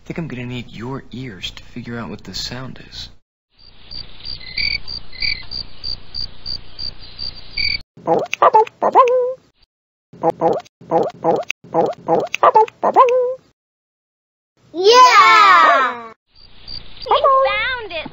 think I'm gonna need your ears to figure out what this sound is. Yeah! We found it!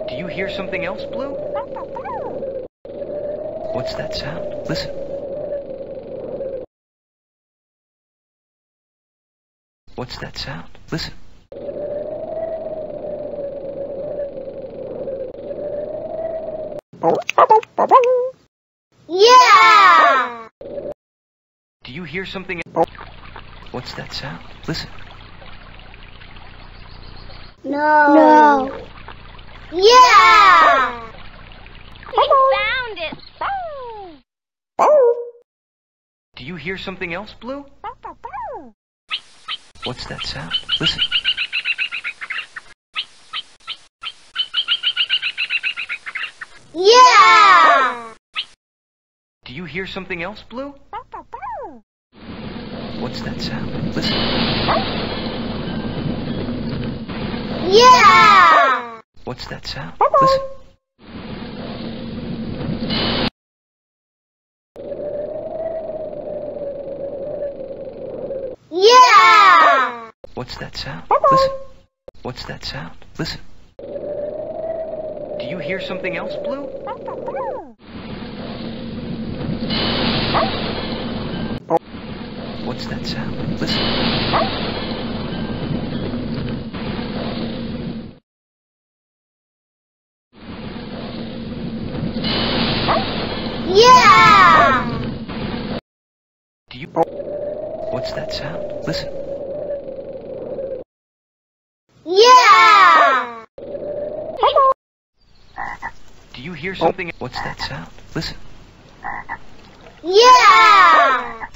Do you hear something else, Blue? What's that sound? Listen. What's that sound? Listen. Yeah! Do you hear something else? What's that sound? Listen. No. Yeah! We found it! Do you hear something else, Blue? What's that sound? Listen. Yeah! Do you hear something else, Blue? What's that sound? Listen. Yeah! What's that sound? Listen. Yeah! What's that sound? Listen. What's that sound? Listen. Do you hear something else, Blue? What's that sound? Listen. Yeah! Do you... What's that sound? Listen. Yeah! Do you hear something? What's that sound? Listen. Yeah!